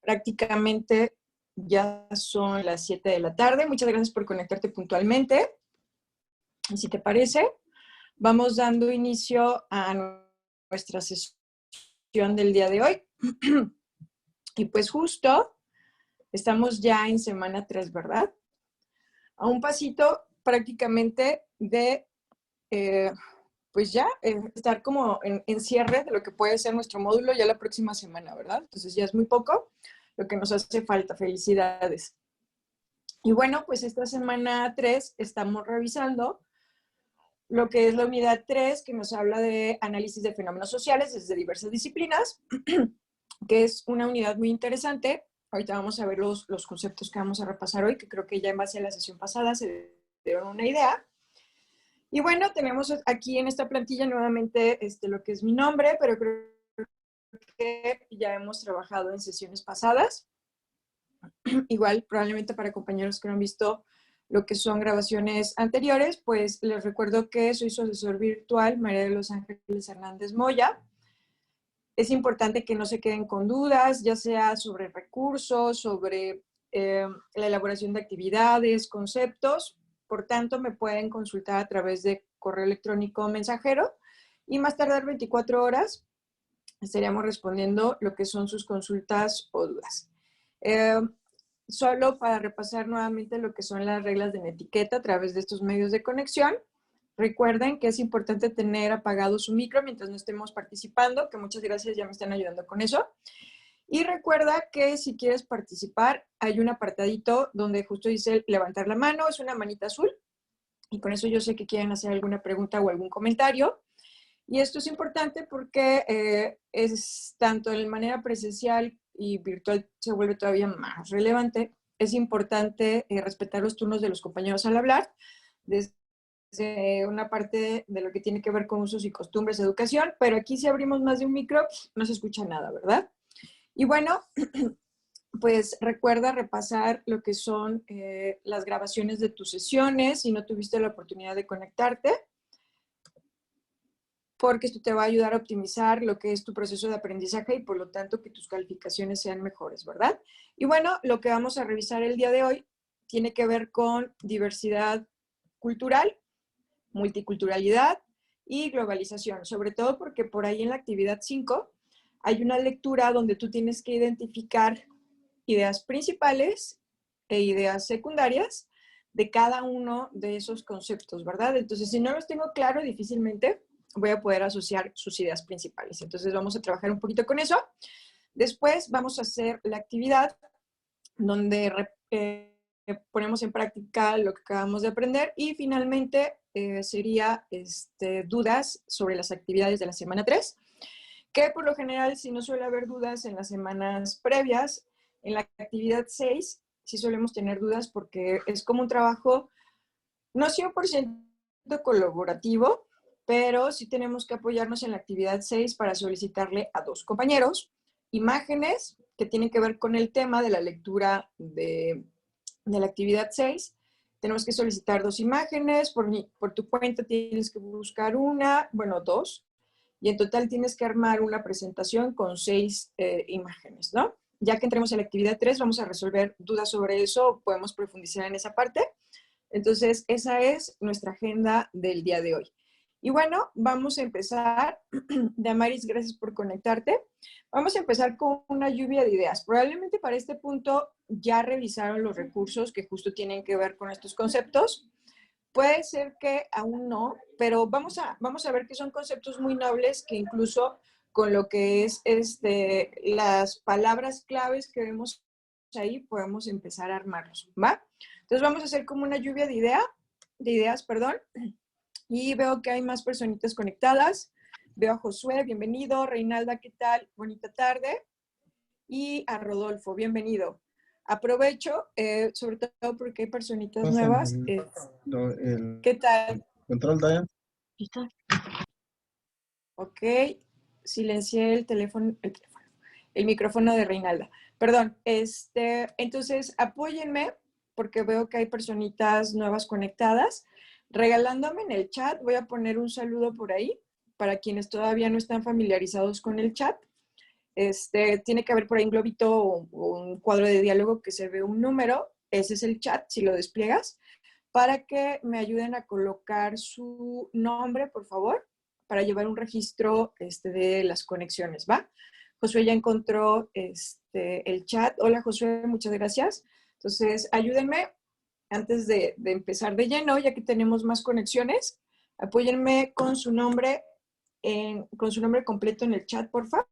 Prácticamente ya son las 7 de la tarde. Muchas gracias por conectarte puntualmente. Y si te parece, vamos dando inicio a nuestra sesión del día de hoy. Y pues justo estamos ya en semana 3, ¿verdad? A un pasito prácticamente de, pues ya, estar como en cierre de lo que puede ser nuestro módulo ya la próxima semana, ¿verdad? Entonces ya es muy poco lo que nos hace falta. Felicidades. Y bueno, pues esta semana 3 estamos revisando lo que es la unidad 3, que nos habla de análisis de fenómenos sociales desde diversas disciplinas, que es una unidad muy interesante. Ahorita vamos a ver los conceptos que vamos a repasar hoy, que creo que ya en base a la sesión pasada se dieron una idea. Y bueno, tenemos aquí en esta plantilla nuevamente lo que es mi nombre, pero creo que ya hemos trabajado en sesiones pasadas. Igual, probablemente para compañeros que no han visto lo que son grabaciones anteriores, pues les recuerdo que soy su asesor virtual, María de los Ángeles Hernández Moya. Es importante que no se queden con dudas, ya sea sobre recursos, sobre la elaboración de actividades, conceptos. Por tanto, me pueden consultar a través de correo electrónico o mensajero y más tardar 24 horas estaríamos respondiendo lo que son sus consultas o dudas. Solo para repasar nuevamente lo que son las reglas de etiqueta a través de estos medios de conexión. Recuerden que es importante tener apagado su micro mientras no estemos participando, que muchas gracias, ya me están ayudando con eso. Y recuerda que si quieres participar, hay un apartadito donde justo dice levantar la mano, es una manita azul, y con eso yo sé que quieren hacer alguna pregunta o algún comentario. Y esto es importante porque es tanto en manera presencial y virtual se vuelve todavía más relevante. Es importante respetar los turnos de los compañeros al hablar, desde una parte de lo que tiene que ver con usos y costumbres de educación, pero aquí si abrimos más de un micro, no se escucha nada, ¿verdad? Y bueno, pues recuerda repasar lo que son las grabaciones de tus sesiones si no tuviste la oportunidad de conectarte, porque esto te va a ayudar a optimizar lo que es tu proceso de aprendizaje y por lo tanto que tus calificaciones sean mejores, ¿verdad? Y bueno, lo que vamos a revisar el día de hoy tiene que ver con diversidad cultural, multiculturalidad y globalización, sobre todo porque por ahí en la actividad 5 hay una lectura donde tú tienes que identificar ideas principales e ideas secundarias de cada uno de esos conceptos, ¿verdad? Entonces, si no los tengo claro, difícilmente voy a poder asociar sus ideas principales. Entonces, vamos a trabajar un poquito con eso. Después vamos a hacer la actividad donde ponemos en práctica lo que acabamos de aprender y finalmente sería dudas sobre las actividades de la semana 3, que por lo general si no suele haber dudas en las semanas previas, en la actividad 6 sí solemos tener dudas porque es como un trabajo no 100% colaborativo, pero sí tenemos que apoyarnos en la actividad 6 para solicitarle a 2 compañeros imágenes que tienen que ver con el tema de la lectura de la actividad 6. Tenemos que solicitar 2 imágenes, por tu cuenta tienes que buscar una, bueno, 2, y en total tienes que armar una presentación con 6 imágenes, ¿no? Ya que entremos en la actividad 3, vamos a resolver dudas sobre eso, podemos profundizar en esa parte. Entonces, esa es nuestra agenda del día de hoy. Y bueno, vamos a empezar. Damaris, gracias por conectarte. Vamos a empezar con una lluvia de ideas. Probablemente para este punto ya revisaron los recursos que justo tienen que ver con estos conceptos. Puede ser que aún no, pero vamos a ver que son conceptos muy nobles que incluso con lo que es las palabras claves que vemos ahí podemos empezar a armarlos, ¿va? Entonces vamos a hacer como una lluvia de ideas, y veo que hay más personitas conectadas. Veo a Josué, bienvenido. Reinalda, ¿qué tal? Bonita tarde. Y a Rodolfo, bienvenido. Aprovecho, sobre todo porque hay personitas nuevas. ¿Qué tal? Control, Diane. Ok, silencié el micrófono de Reinalda. Perdón, entonces apóyenme porque veo que hay personitas nuevas conectadas. Regalándome en el chat, voy a poner un saludo por ahí para quienes todavía no están familiarizados con el chat. Tiene que haber por ahí un globito o un cuadro de diálogo que se ve un número. Ese es el chat, si lo despliegas, para que me ayuden a colocar su nombre, por favor, para llevar un registro de las conexiones, ¿va? Josué ya encontró el chat. Hola, Josué, muchas gracias. Entonces, ayúdenme antes de empezar de lleno, ya que tenemos más conexiones. Apóyenme con su nombre, con su nombre completo en el chat, por favor,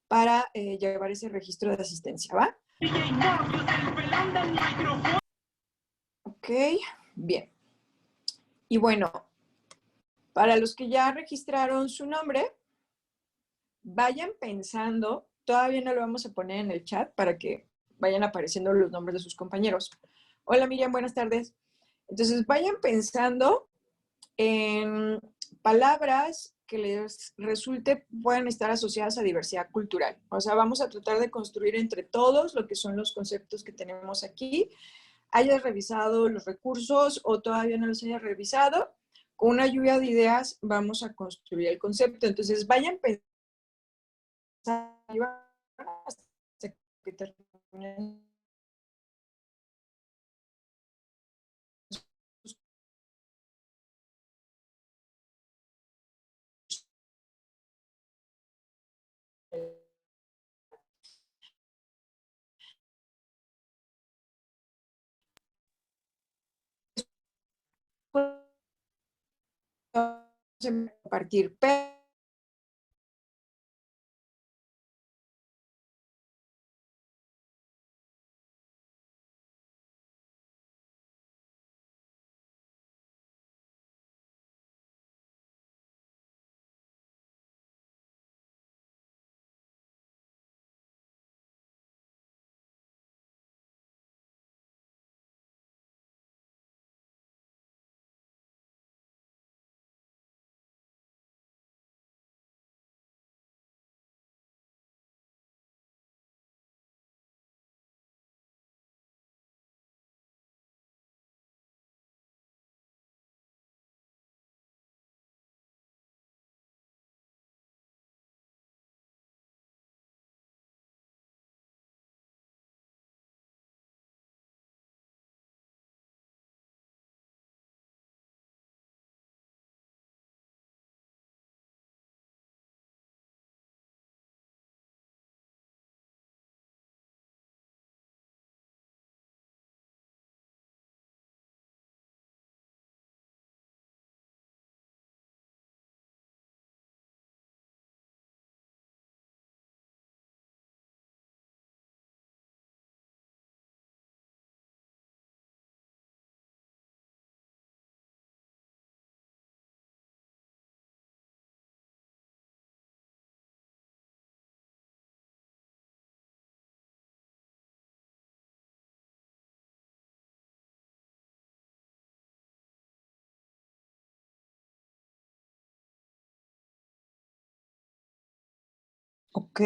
para llevar ese registro de asistencia, ¿va? Ok, bien. Y bueno, para los que ya registraron su nombre, vayan pensando, todavía no lo vamos a poner en el chat para que vayan apareciendo los nombres de sus compañeros. Hola Miriam, buenas tardes. Entonces vayan pensando en palabras que les resulte puedan estar asociadas a diversidad cultural. O sea, vamos a tratar de construir entre todos lo que son los conceptos que tenemos aquí. Hayas revisado los recursos o todavía no los hayas revisado, con una lluvia de ideas vamos a construir el concepto. Entonces, vayan pensando hasta que terminen compartir. Ok,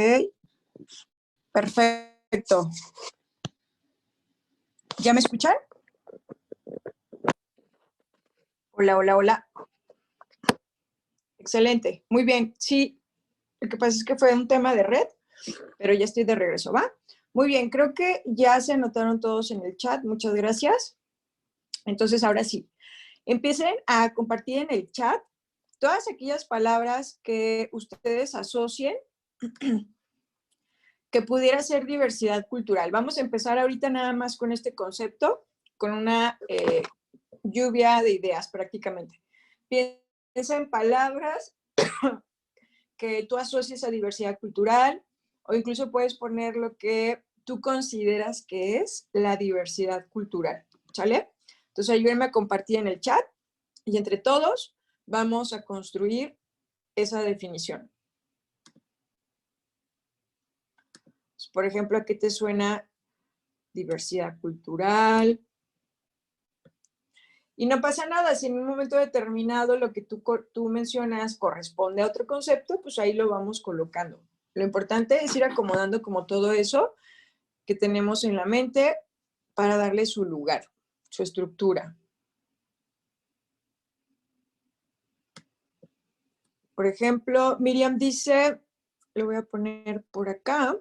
perfecto. ¿Ya me escuchan? Hola, hola, hola. Excelente, muy bien. Sí, lo que pasa es que fue un tema de red, pero ya estoy de regreso, ¿va? Muy bien, creo que ya se anotaron todos en el chat. Muchas gracias. Entonces, ahora sí, empiecen a compartir en el chat todas aquellas palabras que ustedes asocien que pudiera ser diversidad cultural. Vamos a empezar ahorita nada más con este concepto, con una lluvia de ideas prácticamente. Piensa en palabras que tú asocies a diversidad cultural o incluso puedes poner lo que tú consideras que es la diversidad cultural, ¿sale? Entonces ayúdenme a compartir en el chat y entre todos vamos a construir esa definición. Por ejemplo, ¿a qué te suena diversidad cultural? Y no pasa nada, si en un momento determinado lo que tú mencionas corresponde a otro concepto, pues ahí lo vamos colocando. Lo importante es ir acomodando como todo eso que tenemos en la mente para darle su lugar, su estructura. Por ejemplo, Miriam dice, lo voy a poner por acá.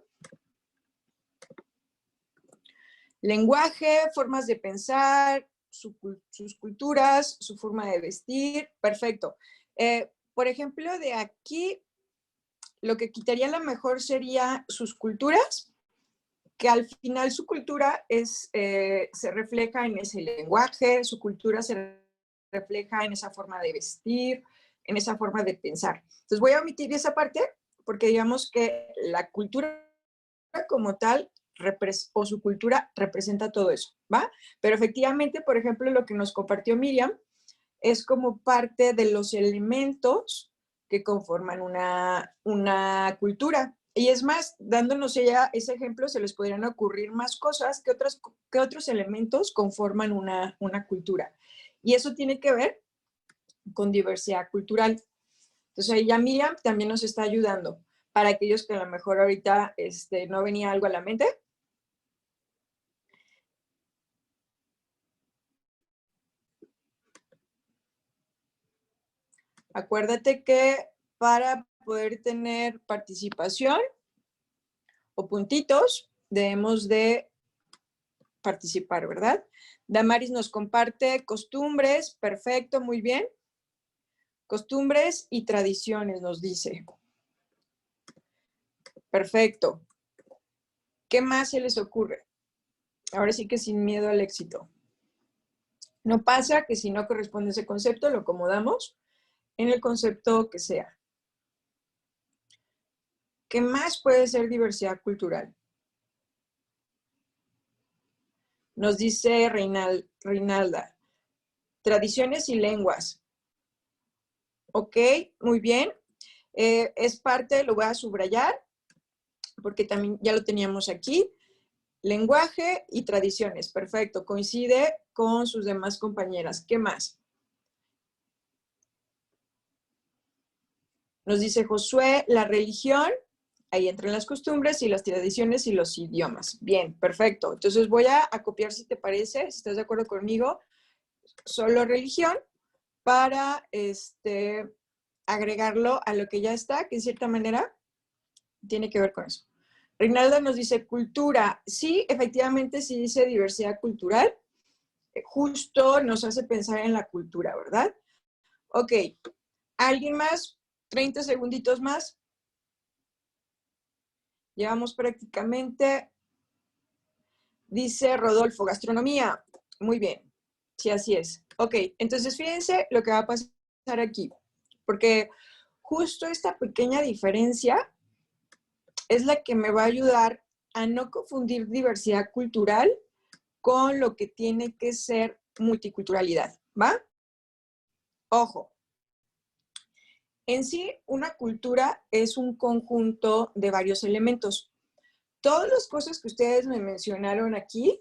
Lenguaje, formas de pensar, sus culturas, su forma de vestir, perfecto. Por ejemplo, de aquí, lo que quitaría a lo mejor sería sus culturas, que al final su cultura se refleja en ese lenguaje, su cultura se refleja en esa forma de vestir, en esa forma de pensar. Entonces voy a omitir esa parte porque digamos que la cultura como tal o su cultura representa todo eso, ¿va? Pero efectivamente, por ejemplo, lo que nos compartió Miriam es como parte de los elementos que conforman una cultura. Y es más, dándonos ella ese ejemplo, se les podrían ocurrir más cosas que otros elementos conforman una cultura. Y eso tiene que ver con diversidad cultural. Entonces, ahí ya Miriam también nos está ayudando. Para aquellos que a lo mejor ahorita no venía algo a la mente. Acuérdate que para poder tener participación o puntitos, debemos de participar, ¿verdad? Damaris nos comparte costumbres, perfecto, muy bien. Costumbres y tradiciones, nos dice. Perfecto. ¿Qué más se les ocurre? Ahora sí que sin miedo al éxito. No pasa que si no corresponde ese concepto, lo acomodamos en el concepto que sea. ¿Qué más puede ser diversidad cultural? Nos dice Reinalda. Tradiciones y lenguas. Ok, muy bien. Es parte, lo voy a subrayar, porque también ya lo teníamos aquí. Lenguaje y tradiciones. Perfecto, coincide con sus demás compañeras. ¿Qué más? Nos dice Josué, la religión, ahí entran las costumbres y las tradiciones y los idiomas. Bien, perfecto. Entonces voy a copiar, si te parece, si estás de acuerdo conmigo, solo religión para agregarlo a lo que ya está, que en cierta manera tiene que ver con eso. Reinaldo nos dice cultura. Sí, efectivamente, sí dice diversidad cultural. Justo nos hace pensar en la cultura, ¿verdad? Ok. ¿Alguien más? 30 segunditos más. Llevamos prácticamente, dice Rodolfo, gastronomía. Muy bien. Sí, así es. Ok, entonces fíjense lo que va a pasar aquí. Porque justo esta pequeña diferencia es la que me va a ayudar a no confundir diversidad cultural con lo que tiene que ser multiculturalidad, ¿va? Ojo, en sí una cultura es un conjunto de varios elementos. Todas las cosas que ustedes me mencionaron aquí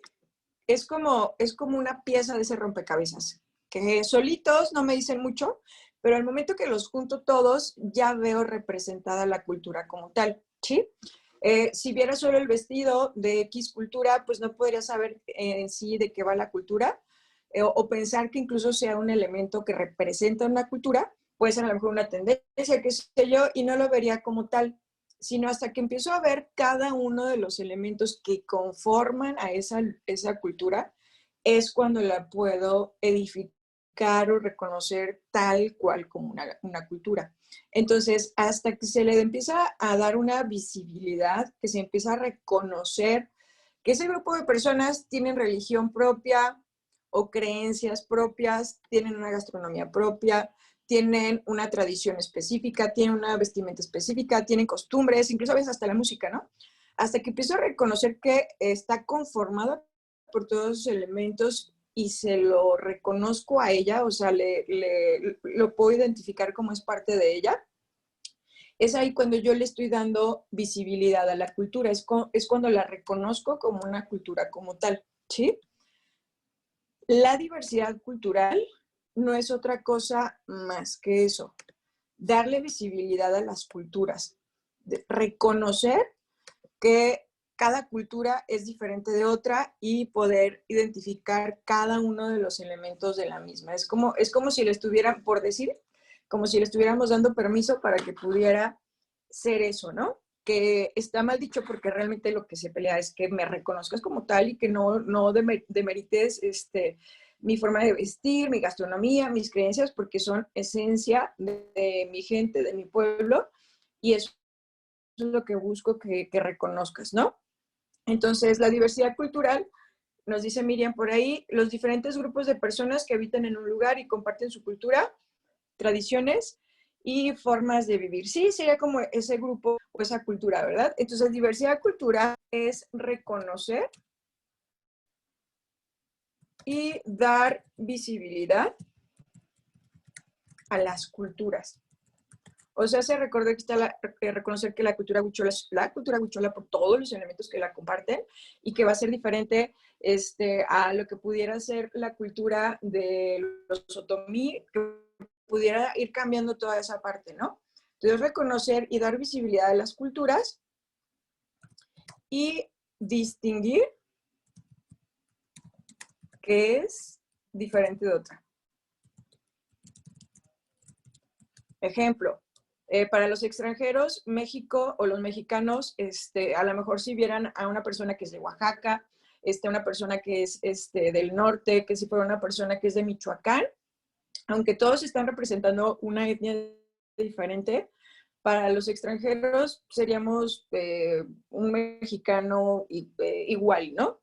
es como una pieza de ese rompecabezas, que solitos no me dicen mucho, pero al momento que los junto todos ya veo representada la cultura como tal, ¿sí? Si viera solo el vestido de X cultura, pues no podría saber en sí de qué va la cultura, o pensar que incluso sea un elemento que representa una cultura, puede ser a lo mejor una tendencia, qué sé yo, y no lo vería como tal, sino hasta que empiezo a ver cada uno de los elementos que conforman a esa cultura, es cuando la puedo edificar o reconocer tal cual como una cultura. Entonces, hasta que se le empieza a dar una visibilidad, que se empieza a reconocer que ese grupo de personas tienen religión propia o creencias propias, tienen una gastronomía propia, tienen una tradición específica, tienen una vestimenta específica, tienen costumbres, incluso a veces hasta la música, ¿no? Hasta que empiezo a reconocer que está conformada por todos esos elementos y se lo reconozco a ella, o sea, lo puedo identificar como es parte de ella, es ahí cuando yo le estoy dando visibilidad a la cultura, es cuando la reconozco como una cultura como tal, ¿sí? La diversidad cultural no es otra cosa más que eso, darle visibilidad a las culturas, reconocer que cada cultura es diferente de otra y poder identificar cada uno de los elementos de la misma. Es como si le estuvieran, por decir, como si le estuviéramos dando permiso para que pudiera ser eso, ¿no? que está mal dicho porque realmente lo que se pelea es que me reconozcas como tal y que no demerites mi forma de vestir, mi gastronomía, mis creencias, porque son esencia de mi gente, de mi pueblo, y eso es lo que busco que reconozcas, ¿no? Entonces, la diversidad cultural, nos dice Miriam por ahí, los diferentes grupos de personas que habitan en un lugar y comparten su cultura, tradiciones y formas de vivir. Sí, sería como ese grupo o esa cultura, ¿verdad? Entonces, diversidad cultural es reconocer y dar visibilidad a las culturas. O sea, se recordó que está reconocer que la cultura huichola es la cultura huichola por todos los elementos que la comparten y que va a ser diferente a lo que pudiera ser la cultura de los otomí, que pudiera ir cambiando toda esa parte, ¿no? Entonces, reconocer y dar visibilidad a las culturas y distinguir que es diferente de otra. Ejemplo, para los extranjeros, México o los mexicanos, a lo mejor si vieran a una persona que es de Oaxaca, una persona que es del norte, que si fuera una persona que es de Michoacán, aunque todos están representando una etnia diferente, para los extranjeros seríamos un mexicano igual, ¿no?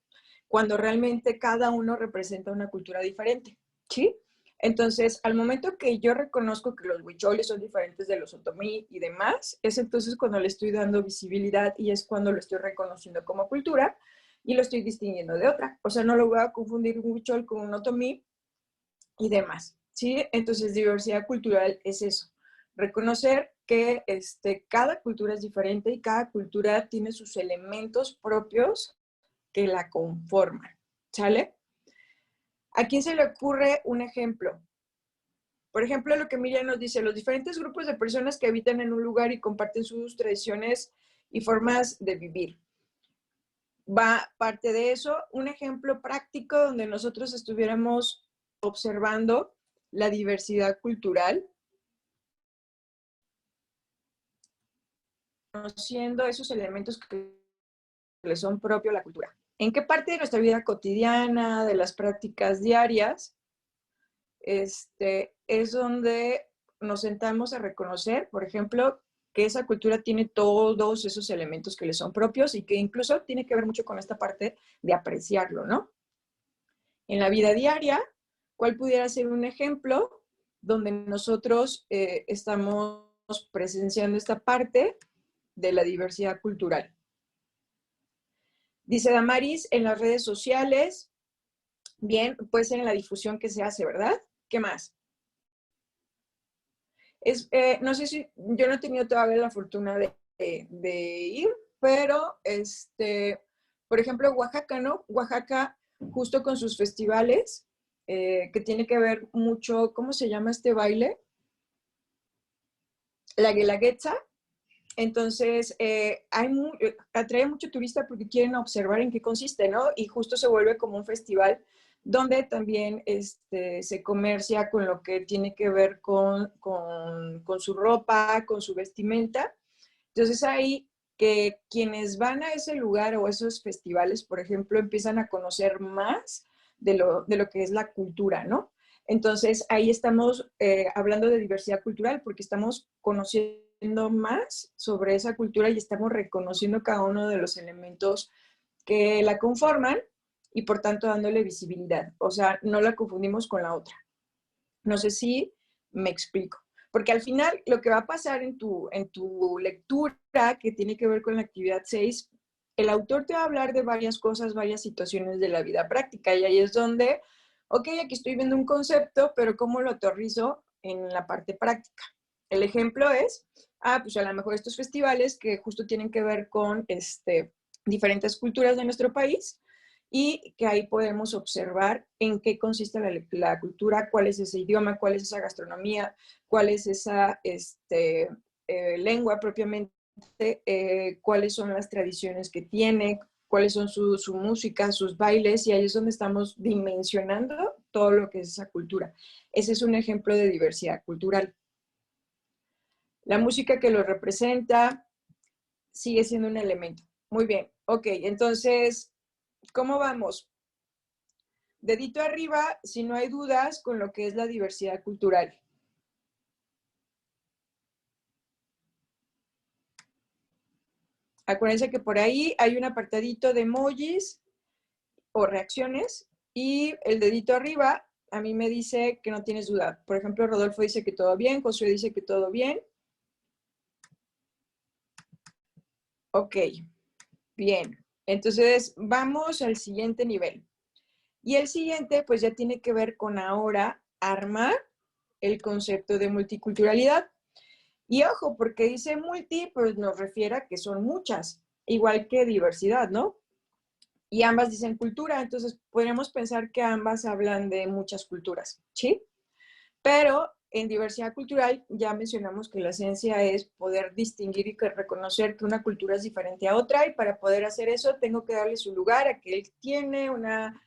Cuando realmente cada uno representa una cultura diferente, ¿sí? Entonces, al momento que yo reconozco que los huicholes son diferentes de los otomí y demás, es entonces cuando le estoy dando visibilidad y es cuando lo estoy reconociendo como cultura y lo estoy distinguiendo de otra. O sea, no lo voy a confundir un huichol con un otomí y demás, ¿sí? Entonces, diversidad cultural es eso. Reconocer que cada cultura es diferente y cada cultura tiene sus elementos propios que la conforman, ¿sale? ¿A quién se le ocurre un ejemplo? Por ejemplo, lo que Miriam nos dice, los diferentes grupos de personas que habitan en un lugar y comparten sus tradiciones y formas de vivir. Va parte de eso, un ejemplo práctico donde nosotros estuviéramos observando la diversidad cultural, conociendo esos elementos que le son propios a la cultura. ¿En qué parte de nuestra vida cotidiana, de las prácticas diarias, es donde nos sentamos a reconocer, por ejemplo, que esa cultura tiene todos esos elementos que le son propios y que incluso tiene que ver mucho con esta parte de apreciarlo, ¿no? En la vida diaria, ¿cuál pudiera ser un ejemplo donde nosotros estamos presenciando esta parte de la diversidad cultural? Dice Damaris, en las redes sociales, bien, puede ser en la difusión que se hace, ¿verdad? ¿Qué más? No sé si, yo no he tenido todavía la fortuna de ir, pero por ejemplo, Oaxaca, ¿no? Oaxaca, justo con sus festivales, que tiene que ver mucho, ¿cómo se llama este baile? La Guelaguetza. Entonces, atrae mucho turista porque quieren observar en qué consiste, ¿no? Y justo se vuelve como un festival donde también se comercia con lo que tiene que ver con su ropa, con su vestimenta. Entonces ahí que quienes van a ese lugar o esos festivales, por ejemplo, empiezan a conocer más de lo que es la cultura, ¿no? Entonces ahí estamos hablando de diversidad cultural porque estamos conociendo más sobre esa cultura y estamos reconociendo cada uno de los elementos que la conforman y por tanto dándole visibilidad. O sea, no la confundimos con la otra. No sé si me explico. Porque al final lo que va a pasar en tu lectura, que tiene que ver con la actividad 6, el autor te va a hablar de varias cosas, varias situaciones de la vida práctica. Y ahí es donde, ok, aquí estoy viendo un concepto, pero ¿cómo lo aterrizo en la parte práctica? El ejemplo es, pues a lo mejor estos festivales que justo tienen que ver con diferentes culturas de nuestro país, y que ahí podemos observar en qué consiste la cultura, cuál es ese idioma, cuál es esa gastronomía, cuál es esa lengua propiamente, cuáles son las tradiciones que tiene, cuáles son su música, sus bailes, y ahí es donde estamos dimensionando todo lo que es esa cultura. Ese es un ejemplo de diversidad cultural. La música que lo representa, sigue siendo un elemento. Muy bien, ok, entonces, ¿cómo vamos? Dedito arriba, si no hay dudas con lo que es la diversidad cultural. Acuérdense que por ahí hay un apartadito de emojis o reacciones y el dedito arriba a mí me dice que no tienes duda. Por ejemplo, Rodolfo dice que todo bien, Josué dice que todo bien. Ok, bien. Entonces, vamos al siguiente nivel. Y el siguiente, pues ya tiene que ver con ahora armar el concepto de multiculturalidad. Y ojo, porque dice multi, pues nos refiere a que son muchas, igual que diversidad, ¿no? Y ambas dicen cultura, entonces podríamos pensar que ambas hablan de muchas culturas, ¿sí? Pero en diversidad cultural ya mencionamos que la esencia es poder distinguir y reconocer que una cultura es diferente a otra, y para poder hacer eso tengo que darle su lugar a que él tiene una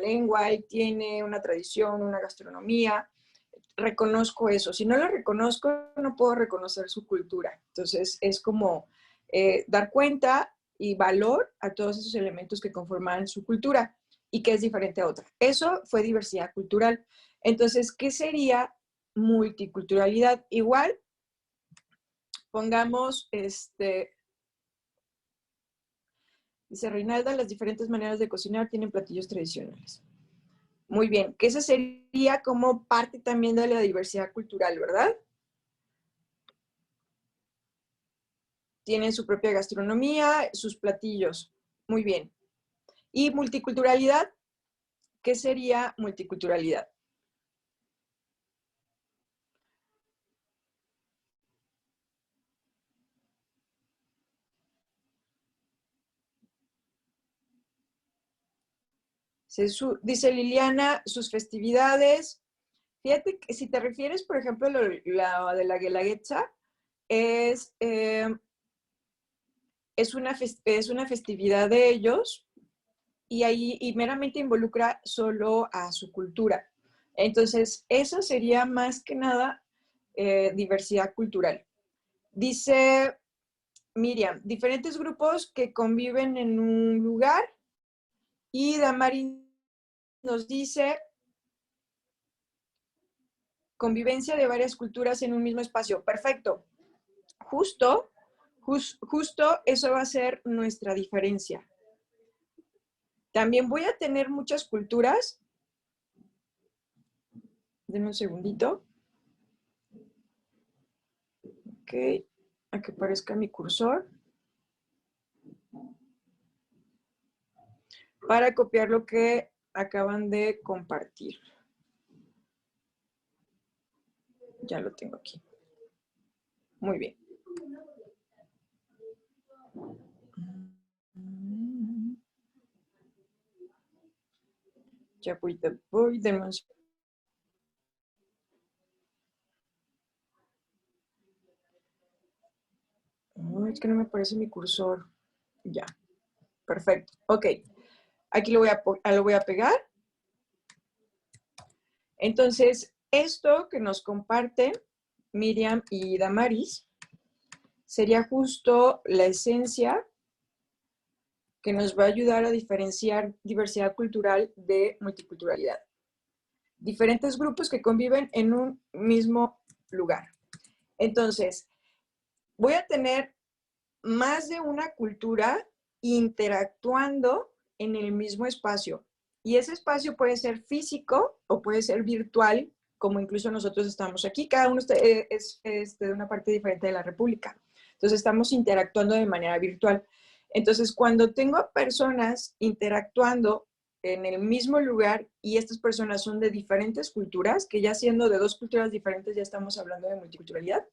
lengua, él tiene una tradición, una gastronomía. Reconozco eso. Si no lo reconozco, no puedo reconocer su cultura. Entonces, es como dar cuenta y valor a todos esos elementos que conforman su cultura y que es diferente a otra. Eso fue diversidad cultural. Entonces, ¿qué sería multiculturalidad? Igual, pongamos, dice Reinalda, las diferentes maneras de cocinar tienen platillos tradicionales. Muy bien, que esa sería como parte también de la diversidad cultural, ¿verdad? Tienen su propia gastronomía, sus platillos. Muy bien. ¿Y multiculturalidad? ¿Qué sería multiculturalidad? Dice Liliana, sus festividades. Fíjate que si te refieres, por ejemplo, a la de la Guelaguetza, es, es una festividad de ellos y ahí y meramente involucra solo a su cultura. Entonces, eso sería más que nada diversidad cultural. Dice Miriam, diferentes grupos que conviven en un lugar, y Damari nos dice convivencia de varias culturas en un mismo espacio. Perfecto. Justo eso va a ser nuestra diferencia. También voy a tener muchas culturas. Denme un segundito. Ok, a que aparezca mi cursor. Para copiar lo que acaban de compartir. Ya lo tengo aquí. Muy bien. Ya voy demostrando. Oh, es que no me aparece mi cursor. Ya, perfecto. Ok, aquí lo voy a pegar. Entonces, esto que nos comparten Miriam y Damaris sería justo la esencia que nos va a ayudar a diferenciar diversidad cultural de multiculturalidad. Diferentes grupos que conviven en un mismo lugar. Entonces, voy a tener más de una cultura interactuando en el mismo espacio. Y ese espacio puede ser físico o puede ser virtual, como incluso nosotros estamos aquí. Cada uno es de una parte diferente de la República. Entonces estamos interactuando de manera virtual. Entonces, cuando tengo personas interactuando en el mismo lugar y estas personas son de diferentes culturas, que ya siendo de dos culturas diferentes ya estamos hablando de multiculturalidad,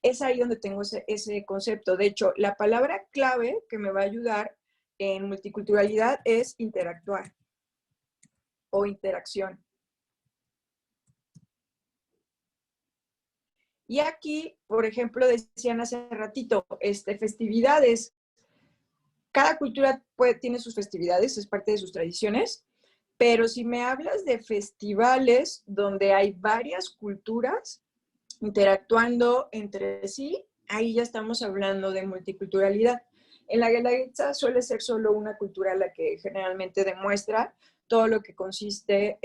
es ahí donde tengo ese concepto. De hecho, la palabra clave que me va a ayudar en multiculturalidad es interactuar o interacción. Y aquí, por ejemplo, decían hace ratito, festividades. Cada cultura tiene sus festividades, es parte de sus tradiciones, pero si me hablas de festivales donde hay varias culturas interactuando entre sí, ahí ya estamos hablando de multiculturalidad. En la Guelaguetza suele ser solo una cultura la que generalmente demuestra todo lo que consiste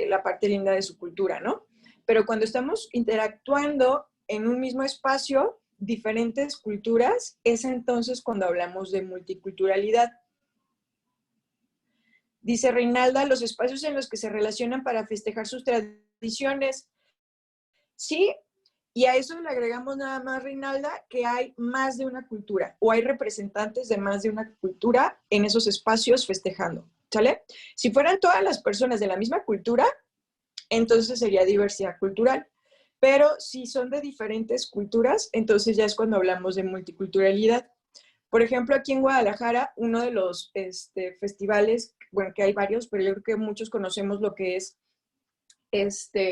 la parte linda de su cultura, ¿no? Pero cuando estamos interactuando en un mismo espacio, diferentes culturas, es entonces cuando hablamos de multiculturalidad. Dice Reinalda, los espacios en los que se relacionan para festejar sus tradiciones. Sí, y a eso le agregamos nada más, Reinalda, que hay más de una cultura o hay representantes de más de una cultura en esos espacios festejando, ¿sale? Si fueran todas las personas de la misma cultura, entonces sería diversidad cultural. Pero si son de diferentes culturas, entonces ya es cuando hablamos de multiculturalidad. Por ejemplo, aquí en Guadalajara, uno de los festivales, bueno, que hay varios, pero yo creo que muchos conocemos lo que es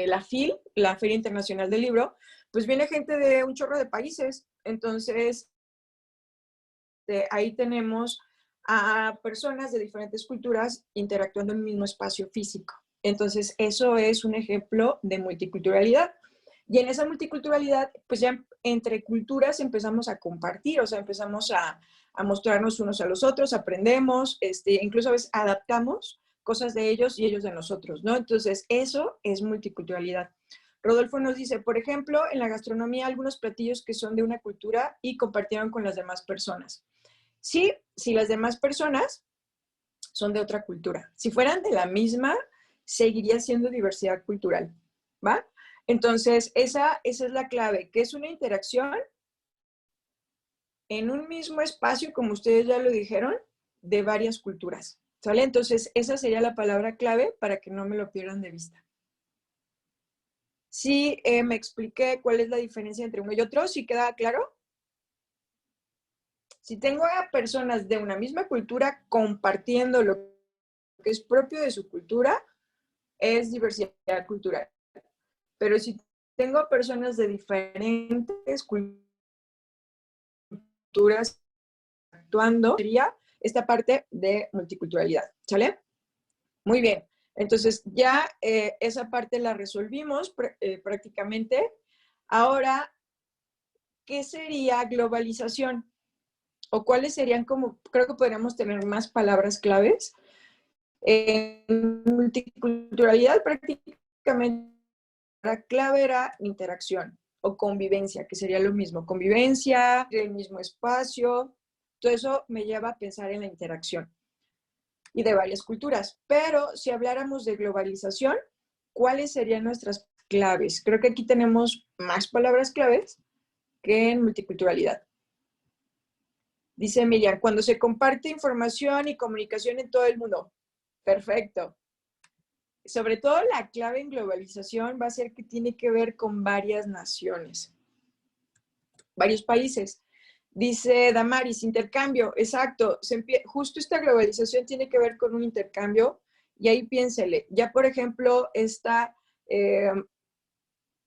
la FIL, la Feria Internacional del Libro, pues viene gente de un chorro de países. Entonces, ahí tenemos a personas de diferentes culturas interactuando en el mismo espacio físico. Entonces, eso es un ejemplo de multiculturalidad. Y en esa multiculturalidad, pues ya entre culturas empezamos a compartir, o sea, empezamos a mostrarnos unos a los otros, aprendemos, incluso a veces adaptamos cosas de ellos y ellos de nosotros, ¿no? Entonces, eso es multiculturalidad. Rodolfo nos dice, por ejemplo, en la gastronomía, algunos platillos que son de una cultura y compartieron con las demás personas. Sí, si las demás personas son de otra cultura. Si fueran de la misma, seguiría siendo diversidad cultural, ¿va? Entonces, esa es la clave, que es una interacción en un mismo espacio, como ustedes ya lo dijeron, de varias culturas, ¿sale? Entonces, esa sería la palabra clave para que no me lo pierdan de vista. Sí, me expliqué cuál es la diferencia entre uno y otro, ¿sí queda claro? Si tengo a personas de una misma cultura compartiendo lo que es propio de su cultura, es diversidad cultural. Pero si tengo personas de diferentes culturas actuando, sería esta parte de multiculturalidad, ¿sale? Muy bien. Entonces ya esa parte la resolvimos prácticamente. Ahora, ¿qué sería globalización? ¿O cuáles serían como, creo que podríamos tener más palabras claves? En multiculturalidad prácticamente la clave era interacción o convivencia, que sería lo mismo, convivencia, el mismo espacio, todo eso me lleva a pensar en la interacción y de varias culturas. Pero si habláramos de globalización, ¿cuáles serían nuestras claves? Creo que aquí tenemos más palabras claves que en multiculturalidad. Dice Miriam, cuando se comparte información y comunicación en todo el mundo. Perfecto. Sobre todo la clave en globalización va a ser que tiene que ver con varias naciones, varios países. Dice Damaris, intercambio, exacto. Justo esta globalización tiene que ver con un intercambio y ahí piénsele. Ya, por ejemplo,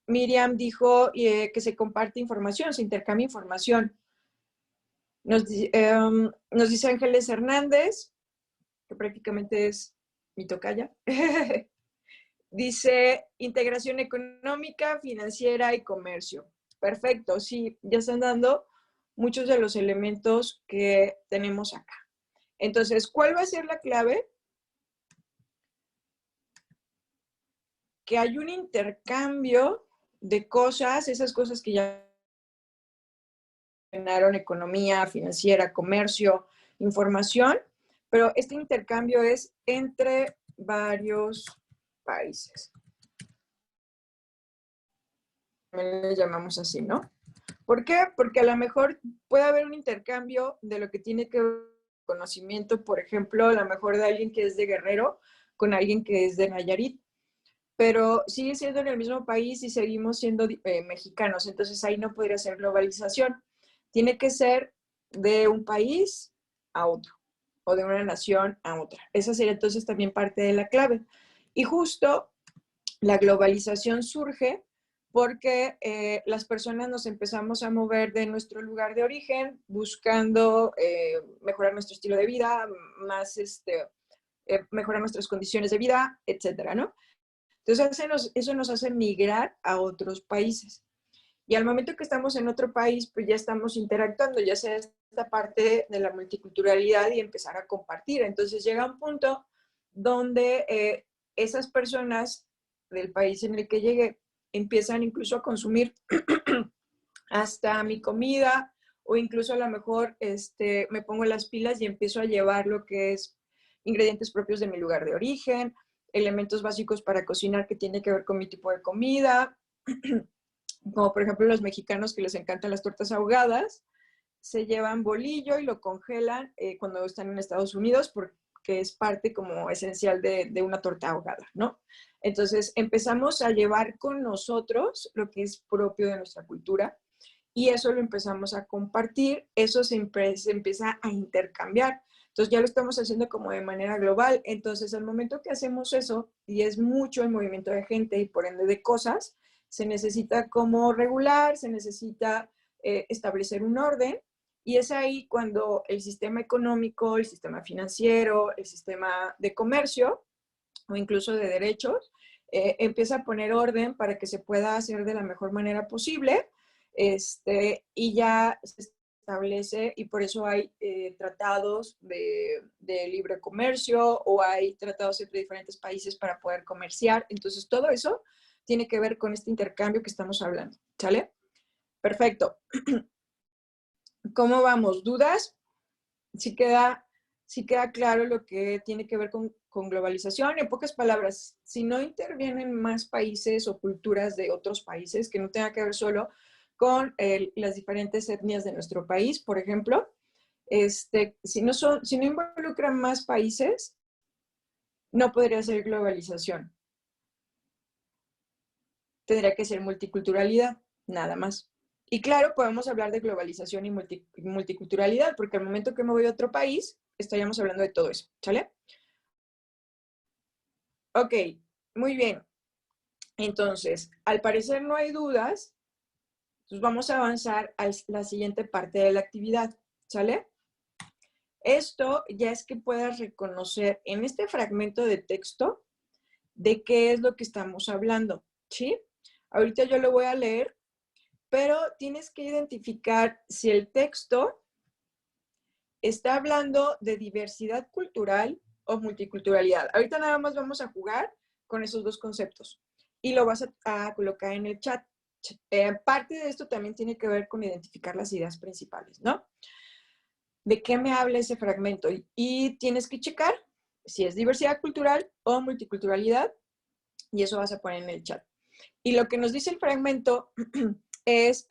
Miriam dijo que se comparte información, se intercambia información. Nos dice Ángeles Hernández, que prácticamente es mi tocaya. Dice integración económica, financiera y comercio. Perfecto, sí, ya están dando muchos de los elementos que tenemos acá. Entonces, ¿cuál va a ser la clave? Que hay un intercambio de cosas, esas cosas que ya mencionaron, economía, financiera, comercio, información, pero este intercambio es entre varios países. Le llamamos así, ¿no? ¿Por qué? Porque a lo mejor puede haber un intercambio de lo que tiene que ver con conocimiento, por ejemplo, a lo mejor de alguien que es de Guerrero con alguien que es de Nayarit, pero sigue siendo en el mismo país y seguimos siendo mexicanos, entonces ahí no podría ser globalización. Tiene que ser de un país a otro o de una nación a otra. Esa sería entonces también parte de la clave. Y justo la globalización surge porque las personas nos empezamos a mover de nuestro lugar de origen buscando mejorar nuestro estilo de vida, más mejorar nuestras condiciones de vida, etcétera, ¿no? Entonces eso nos hace migrar a otros países. Y al momento que estamos en otro país, pues ya estamos interactuando, ya sea esta parte de la multiculturalidad y empezar a compartir. Entonces llega un punto donde esas personas del país en el que llegué empiezan incluso a consumir hasta mi comida o incluso a lo mejor me pongo las pilas y empiezo a llevar lo que es ingredientes propios de mi lugar de origen, elementos básicos para cocinar que tiene que ver con mi tipo de comida, como por ejemplo los mexicanos que les encantan las tortas ahogadas, se llevan bolillo y lo congelan cuando están en Estados Unidos porque es parte como esencial de una torta ahogada, ¿no? Entonces empezamos a llevar con nosotros lo que es propio de nuestra cultura y eso lo empezamos a compartir, eso se empieza a intercambiar. Entonces ya lo estamos haciendo como de manera global. Entonces al momento que hacemos eso, y es mucho el movimiento de gente y por ende de cosas, se necesita como regular, se necesita establecer un orden y es ahí cuando el sistema económico, el sistema financiero, el sistema de comercio o incluso de derechos, empieza a poner orden para que se pueda hacer de la mejor manera posible, y ya se establece, y por eso hay tratados de libre comercio o hay tratados entre diferentes países para poder comerciar. Entonces, todo eso tiene que ver con este intercambio que estamos hablando, ¿sale? Perfecto. ¿Cómo vamos? ¿Dudas? Sí queda claro lo que tiene que ver con globalización. En pocas palabras, si no intervienen más países o culturas de otros países, que no tenga que ver solo con las diferentes etnias de nuestro país, por ejemplo, si no involucran más países, no podría ser globalización. Tendría que ser multiculturalidad, nada más. Y claro, podemos hablar de globalización y multiculturalidad, porque al momento que me voy a otro país, estaríamos hablando de todo eso, ¿sale? Ok, muy bien. Entonces, al parecer no hay dudas, pues vamos a avanzar a la siguiente parte de la actividad, ¿sale? Esto ya es que puedas reconocer en este fragmento de texto de qué es lo que estamos hablando, ¿sí? Ahorita yo lo voy a leer, pero tienes que identificar si el texto está hablando de diversidad cultural o multiculturalidad. Ahorita nada más vamos a jugar con esos dos conceptos y lo vas a colocar en el chat. Parte de esto también tiene que ver con identificar las ideas principales, ¿no? ¿De qué me habla ese fragmento? Y tienes que checar si es diversidad cultural o multiculturalidad y eso vas a poner en el chat. Y lo que nos dice el fragmento es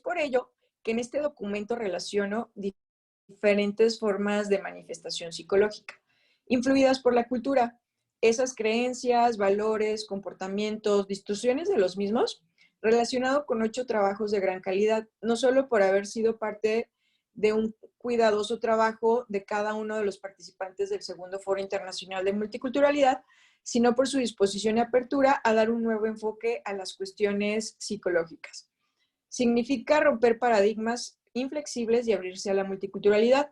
por ello que en este documento relaciono diferentes formas de manifestación psicológica, influidas por la cultura. Esas creencias, valores, comportamientos, distorsiones de los mismos, relacionado con 8 trabajos de gran calidad, no solo por haber sido parte de un cuidadoso trabajo de cada uno de los participantes del segundo Foro Internacional de Multiculturalidad, sino por su disposición y apertura a dar un nuevo enfoque a las cuestiones psicológicas. Significa romper paradigmas inflexibles y abrirse a la multiculturalidad.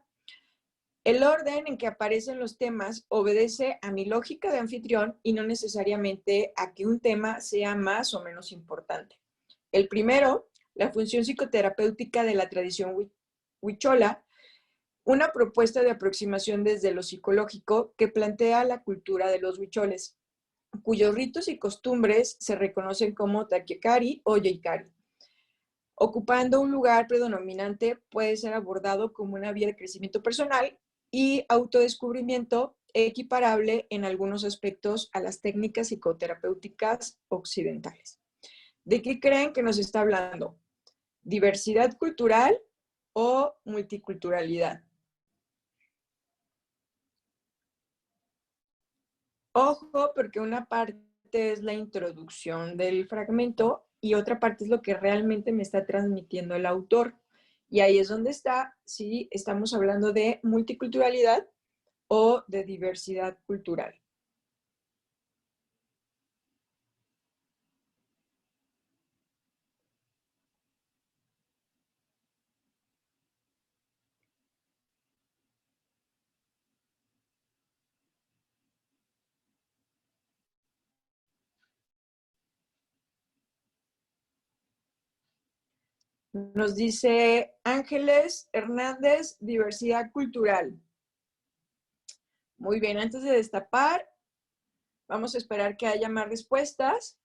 El orden en que aparecen los temas obedece a mi lógica de anfitrión y no necesariamente a que un tema sea más o menos importante. El primero, la función psicoterapéutica de la tradición huichola, una propuesta de aproximación desde lo psicológico que plantea la cultura de los huicholes, cuyos ritos y costumbres se reconocen como taquiacari o yeicari. Ocupando un lugar predominante, puede ser abordado como una vía de crecimiento personal y autodescubrimiento equiparable en algunos aspectos a las técnicas psicoterapéuticas occidentales. ¿De qué creen que nos está hablando? ¿Diversidad cultural o multiculturalidad? Ojo, porque una parte es la introducción del fragmento y otra parte es lo que realmente me está transmitiendo el autor. Y ahí es donde está si estamos hablando de multiculturalidad o de diversidad cultural. Nos dice Ángeles Hernández, diversidad cultural. Muy bien, antes de destapar, vamos a esperar que haya más respuestas.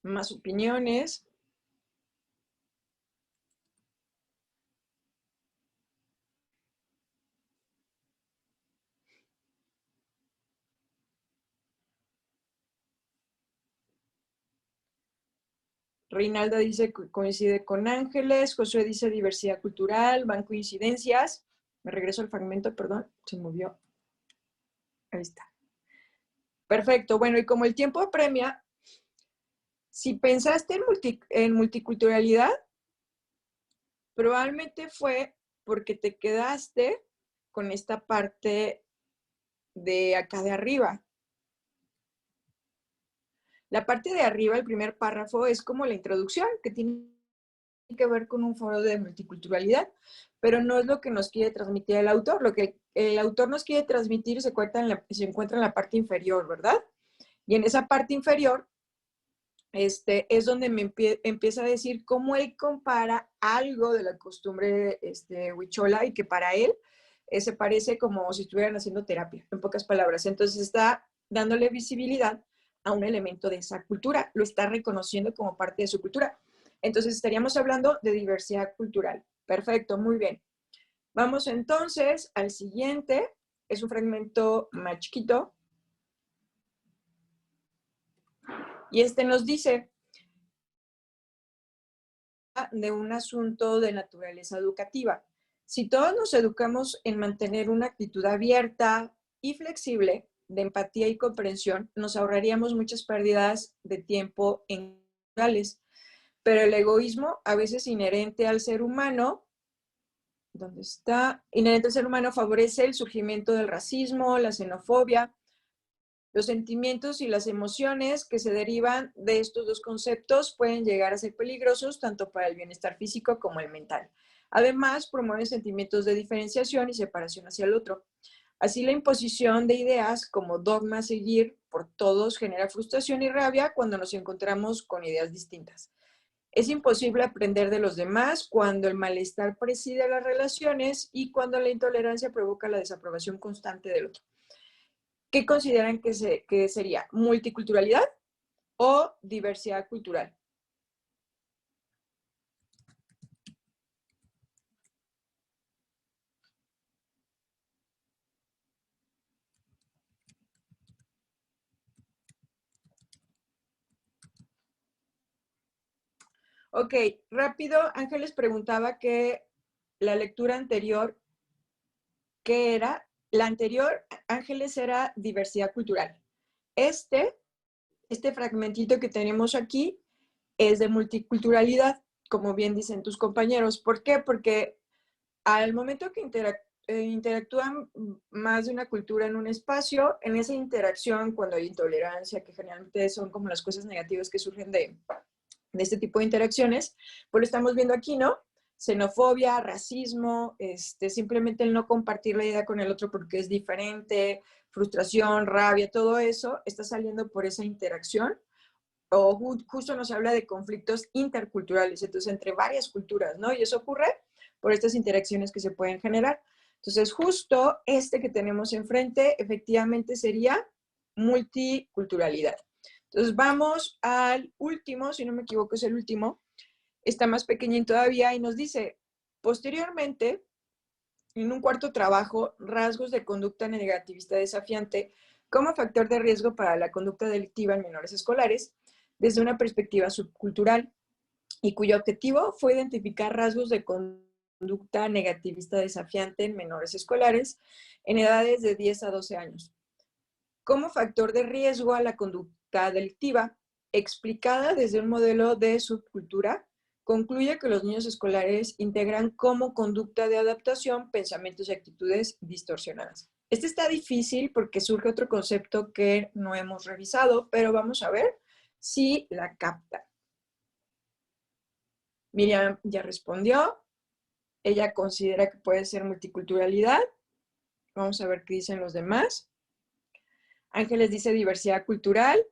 Más opiniones. Reinalda dice que coincide con Ángeles. Josué dice diversidad cultural. Van coincidencias. Me regreso al fragmento, perdón, se movió. Ahí está. Perfecto. Bueno, y como el tiempo apremia, si pensaste en multiculturalidad, probablemente fue porque te quedaste con esta parte de acá de arriba. La parte de arriba, el primer párrafo, es como la introducción, que tiene que ver con un foro de multiculturalidad, pero no es lo que nos quiere transmitir el autor. Lo que el autor nos quiere transmitir se encuentra en la parte inferior, ¿verdad? Y en esa parte inferior es donde me empieza a decir cómo él compara algo de la costumbre huichola y que para él se parece como si estuvieran haciendo terapia, en pocas palabras. Entonces está dándole visibilidad a un elemento de esa cultura, lo está reconociendo como parte de su cultura. Entonces estaríamos hablando de diversidad cultural. Perfecto, muy bien. Vamos entonces al siguiente, es un fragmento más chiquito. Y nos dice de un asunto de naturaleza educativa. Si todos nos educamos en mantener una actitud abierta y flexible, de empatía y comprensión, nos ahorraríamos muchas pérdidas de tiempo en culturales. Pero el egoísmo, a veces inherente al ser humano, ¿dónde está? Inherente al ser humano, favorece el surgimiento del racismo, la xenofobia. Los sentimientos y las emociones que se derivan de estos dos conceptos pueden llegar a ser peligrosos tanto para el bienestar físico como el mental. Además, promueven sentimientos de diferenciación y separación hacia el otro. Así, la imposición de ideas como dogma a seguir por todos genera frustración y rabia cuando nos encontramos con ideas distintas. Es imposible aprender de los demás cuando el malestar preside las relaciones y cuando la intolerancia provoca la desaprobación constante del otro. ¿Qué consideran que sería? ¿Multiculturalidad o diversidad cultural? Ok, rápido, Ángeles preguntaba que la lectura anterior, ¿qué era? La anterior, Ángeles, era diversidad cultural. Este fragmentito que tenemos aquí es de multiculturalidad, como bien dicen tus compañeros. ¿Por qué? Porque al momento que interactúan más de una cultura en un espacio, en esa interacción, cuando hay intolerancia, que generalmente son como las cosas negativas que surgen de este tipo de interacciones, pues lo estamos viendo aquí, ¿no? Xenofobia, racismo, simplemente el no compartir la idea con el otro porque es diferente, frustración, rabia, todo eso está saliendo por esa interacción. O justo nos habla de conflictos interculturales, entonces entre varias culturas, ¿no? Y eso ocurre por estas interacciones que se pueden generar. Entonces, justo que tenemos enfrente, efectivamente sería multiculturalidad. Entonces, vamos al último, si no me equivoco, es el último. Está más pequeñín todavía y nos dice, posteriormente, en un cuarto trabajo, rasgos de conducta negativista desafiante como factor de riesgo para la conducta delictiva en menores escolares, desde una perspectiva subcultural, y cuyo objetivo fue identificar rasgos de conducta negativista desafiante en menores escolares en edades de 10 a 12 años, como factor de riesgo a la conducta delictiva, explicada desde un modelo de subcultura. Concluye que los niños escolares integran como conducta de adaptación pensamientos y actitudes distorsionadas. Está difícil porque surge otro concepto que no hemos revisado, pero vamos a ver si la capta. Miriam ya respondió. Ella considera que puede ser multiculturalidad. Vamos a ver qué dicen los demás. Ángeles dice diversidad cultural.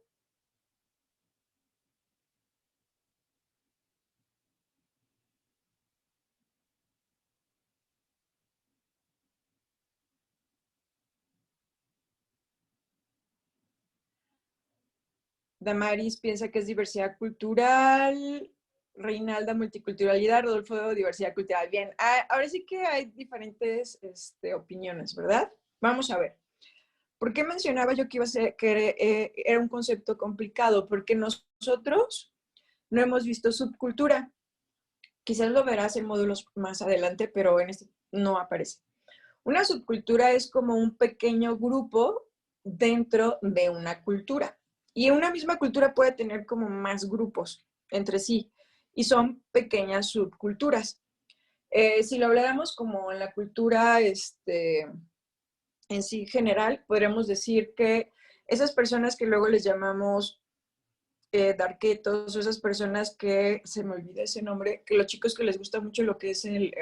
Damaris piensa que es diversidad cultural. Reinalda, multiculturalidad. Rodolfo, diversidad cultural. Bien, ahora sí que hay diferentes opiniones, ¿verdad? Vamos a ver. ¿Por qué mencionaba yo que iba a ser, que era un concepto complicado? Porque nosotros no hemos visto subcultura. Quizás lo verás en módulos más adelante, pero en este no aparece. Una subcultura es como un pequeño grupo dentro de una cultura. Y una misma cultura puede tener como más grupos entre sí. Y son pequeñas subculturas. Si lo habláramos como en la cultura en sí general, podríamos decir que esas personas que luego les llamamos darketos, o esas personas que, se me olvida ese nombre, que los chicos que les gusta mucho lo que es el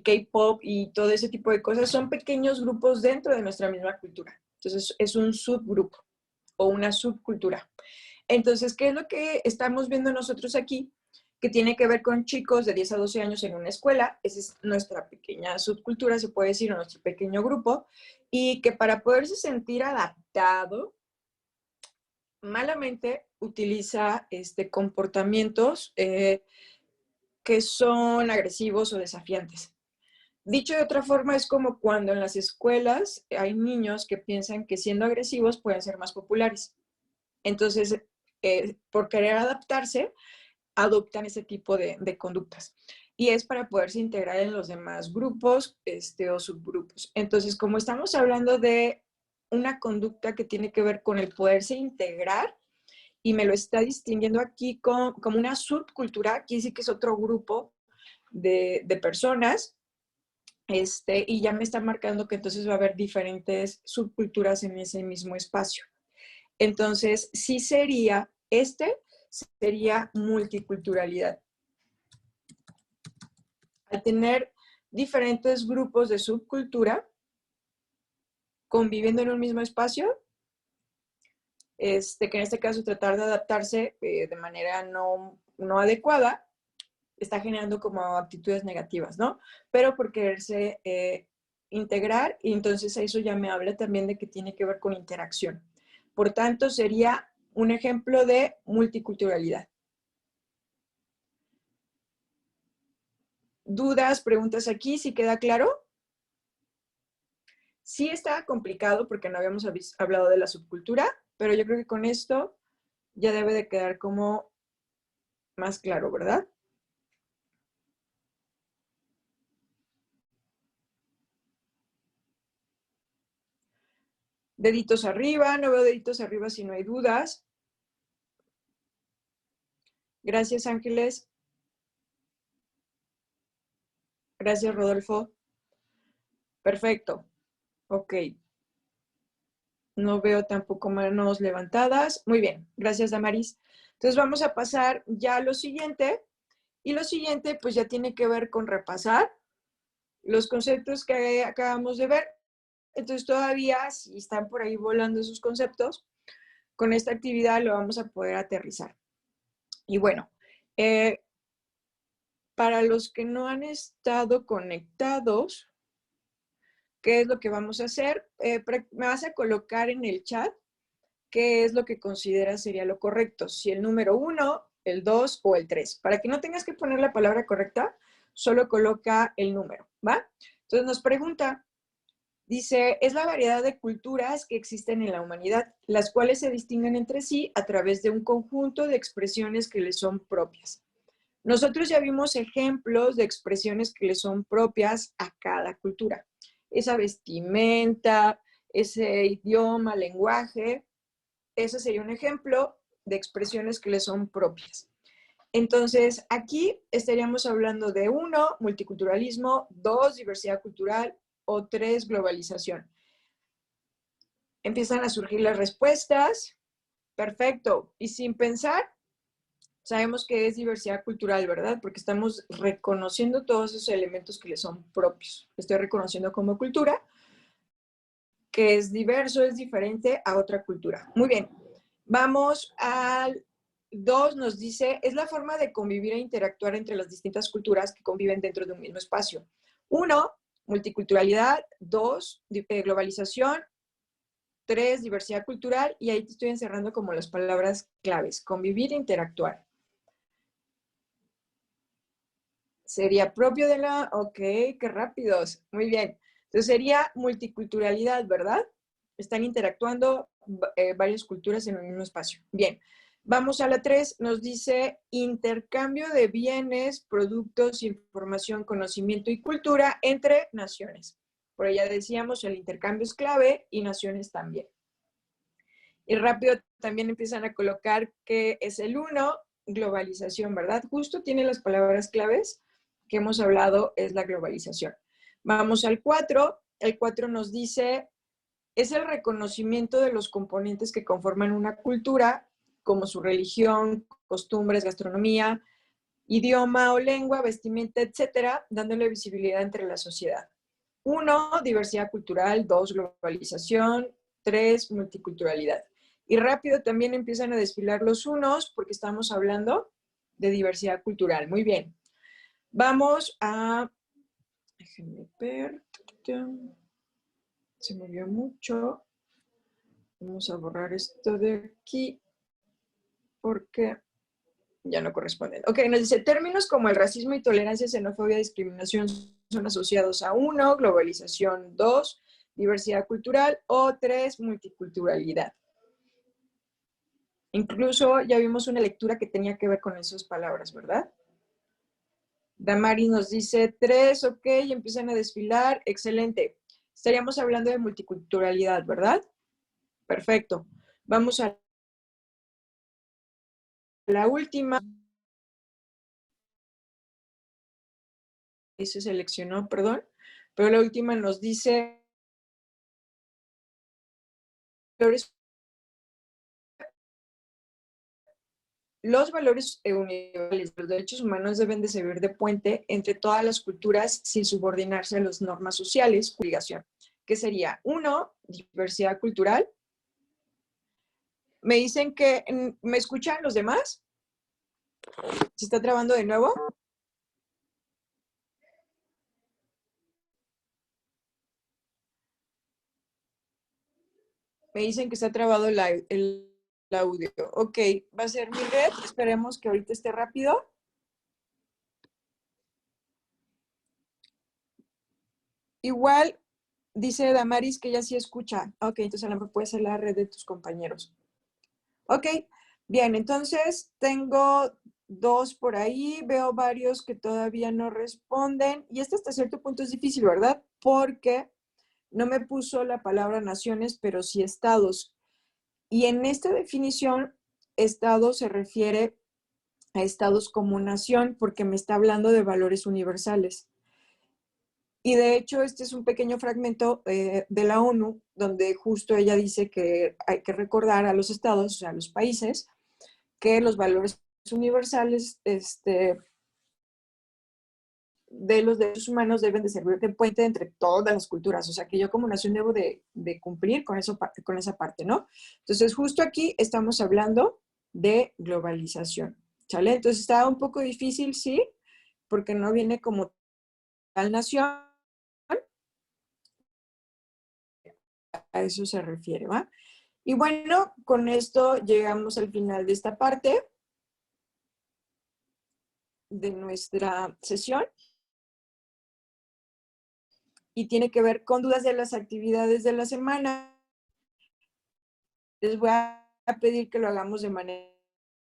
K-pop y todo ese tipo de cosas, son pequeños grupos dentro de nuestra misma cultura. Entonces, es un subgrupo o una subcultura. Entonces, ¿qué es lo que estamos viendo nosotros aquí? Que tiene que ver con chicos de 10 a 12 años en una escuela. Esa es nuestra pequeña subcultura, se puede decir, nuestro pequeño grupo, y que para poderse sentir adaptado, malamente utiliza comportamientos que son agresivos o desafiantes. Dicho de otra forma, es como cuando en las escuelas hay niños que piensan que siendo agresivos pueden ser más populares. Entonces, por querer adaptarse, adoptan ese tipo de conductas. Y es para poderse integrar en los demás grupos o subgrupos. Entonces, como estamos hablando de una conducta que tiene que ver con el poderse integrar, y me lo está distinguiendo aquí como una subcultura, quiere decir que es otro grupo de personas, y ya me está marcando que entonces va a haber diferentes subculturas en ese mismo espacio. Entonces, sí sería multiculturalidad. Al tener diferentes grupos de subcultura conviviendo en un mismo espacio, que en este caso tratar de adaptarse de manera no adecuada, está generando como actitudes negativas, ¿no? Pero por quererse integrar, y entonces eso ya me habla también de que tiene que ver con interacción. Por tanto, sería un ejemplo de multiculturalidad. ¿Dudas, preguntas aquí? ¿Sí queda claro? Sí está complicado porque no habíamos hablado de la subcultura, pero yo creo que con esto ya debe de quedar como más claro, ¿verdad? Deditos arriba, no veo deditos arriba si no hay dudas. Gracias, Ángeles. Gracias, Rodolfo. Perfecto. Ok. No veo tampoco manos levantadas. Muy bien. Gracias, Damaris. Entonces vamos a pasar ya a lo siguiente. Y lo siguiente, pues ya tiene que ver con repasar los conceptos que acabamos de ver. Entonces todavía, si están por ahí volando esos conceptos, con esta actividad lo vamos a poder aterrizar. Y bueno, para los que no han estado conectados, ¿qué es lo que vamos a hacer? Me vas a colocar en el chat qué es lo que consideras sería lo correcto, si el número 1, el 2 o el 3. Para que no tengas que poner la palabra correcta, solo coloca el número, ¿va? Entonces nos pregunta, dice, es la variedad de culturas que existen en la humanidad, las cuales se distinguen entre sí a través de un conjunto de expresiones que les son propias. Nosotros ya vimos ejemplos de expresiones que le son propias a cada cultura. Esa vestimenta, ese idioma, lenguaje, ese sería un ejemplo de expresiones que le son propias. Entonces, aquí estaríamos hablando de 1, multiculturalismo, 2, diversidad cultural o 3, globalización. Empiezan a surgir las respuestas. Perfecto. Y sin pensar, sabemos que es diversidad cultural, ¿verdad? Porque estamos reconociendo todos esos elementos que le son propios. Estoy reconociendo como cultura, que es diverso, es diferente a otra cultura. Muy bien. Vamos al 2, nos dice, es la forma de convivir e interactuar entre las distintas culturas que conviven dentro de un mismo espacio. 1, multiculturalidad. 2, globalización. 3, diversidad cultural, y ahí te estoy encerrando como las palabras claves, convivir e interactuar. Sería propio de la, ok, qué rápidos, muy bien. Entonces sería multiculturalidad, ¿verdad? Están interactuando varias culturas en el mismo espacio. Bien, vamos a la 3, nos dice intercambio de bienes, productos, información, conocimiento y cultura entre naciones. Por ella decíamos, el intercambio es clave y naciones también. Y rápido también empiezan a colocar que es el 1, globalización, ¿verdad? Justo tiene las palabras claves que hemos hablado, es la globalización. Vamos al 4, el 4 nos dice, es el reconocimiento de los componentes que conforman una cultura, como su religión, costumbres, gastronomía, idioma o lengua, vestimenta, etcétera, dándole visibilidad entre la sociedad. 1, diversidad cultural, 2, globalización, 3, multiculturalidad. Y rápido también empiezan a desfilar los unos porque estamos hablando de diversidad cultural. Muy bien. Vamos a... Déjenme ver. Se movió mucho. Vamos a borrar esto de aquí porque ya no corresponden. Ok, nos dice, términos como el racismo, intolerancia, xenofobia, discriminación son asociados a 1, globalización, 2, diversidad cultural o 3, multiculturalidad. Incluso ya vimos una lectura que tenía que ver con esas palabras, ¿verdad? Damari nos dice 3, ok, y empiezan a desfilar, excelente. Estaríamos hablando de multiculturalidad, ¿verdad? Perfecto. Vamos a la última. Y se seleccionó, perdón, pero la última nos dice los valores universales, los derechos humanos deben de servir de puente entre todas las culturas sin subordinarse a las normas sociales, obligación. ¿Qué sería? 1, diversidad cultural. Me dicen que, ¿me escuchan los demás? ¿Se está trabando de nuevo? Me dicen que está trabado el audio. Ok, va a ser mi red. Esperemos que ahorita esté rápido. Igual dice Damaris que ella sí escucha. Ok, entonces a lo mejor puede ser la red de tus compañeros. Ok, bien, entonces tengo 2 por ahí, veo varios que todavía no responden y este hasta cierto punto es difícil, ¿verdad? Porque no me puso la palabra naciones, pero sí estados. Y en esta definición, estado se refiere a estados como nación porque me está hablando de valores universales. Y de hecho, este es un pequeño fragmento de la ONU, donde justo ella dice que hay que recordar a los estados, o sea, a los países, que los valores universales de los derechos humanos deben de servir de puente entre todas las culturas. O sea, que yo como nación debo de cumplir con esa parte, ¿no? Entonces, justo aquí estamos hablando de globalización, ¿sale? Entonces, está un poco difícil, sí, porque no viene como tal nación, a eso se refiere, ¿va? Y bueno, con esto llegamos al final de esta parte de nuestra sesión y tiene que ver con dudas de las actividades de la semana. Les voy a pedir que lo hagamos de manera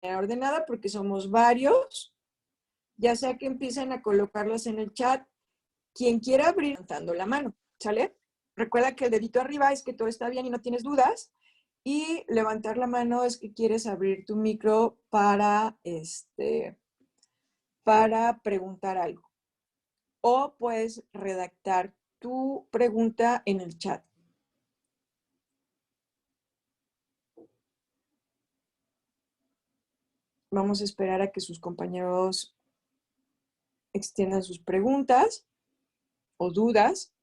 ordenada porque somos varios, ya sea que empiecen a colocarlas en el chat. Quien quiera abrir, levantando la mano, ¿sale? Recuerda que el dedito arriba es que todo está bien y no tienes dudas. Y levantar la mano es que quieres abrir tu micro para preguntar algo. O puedes redactar tu pregunta en el chat. Vamos a esperar a que sus compañeros extiendan sus preguntas o dudas.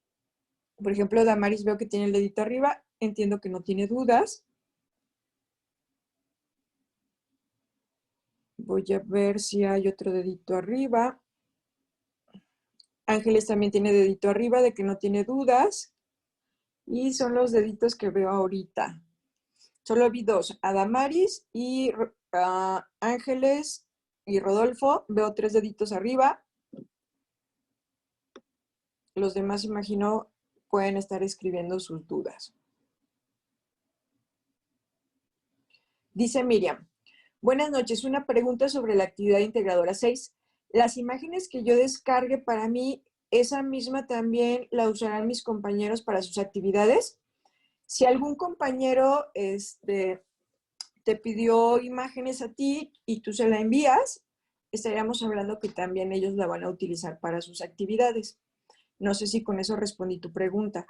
Por ejemplo, Damaris veo que tiene el dedito arriba. Entiendo que no tiene dudas. Voy a ver si hay otro dedito arriba. Ángeles también tiene dedito arriba de que no tiene dudas. Y son los deditos que veo ahorita. Solo vi dos, Adamaris y Ángeles y Rodolfo. Veo 3 deditos arriba. Los demás, imagino, pueden estar escribiendo sus dudas. Dice Miriam, buenas noches, una pregunta sobre la actividad integradora 6. Las imágenes que yo descargue para mí, ¿esa misma también la usarán mis compañeros para sus actividades? Si algún compañero te pidió imágenes a ti y tú se la envías, estaríamos hablando que también ellos la van a utilizar para sus actividades. No sé si con eso respondí tu pregunta.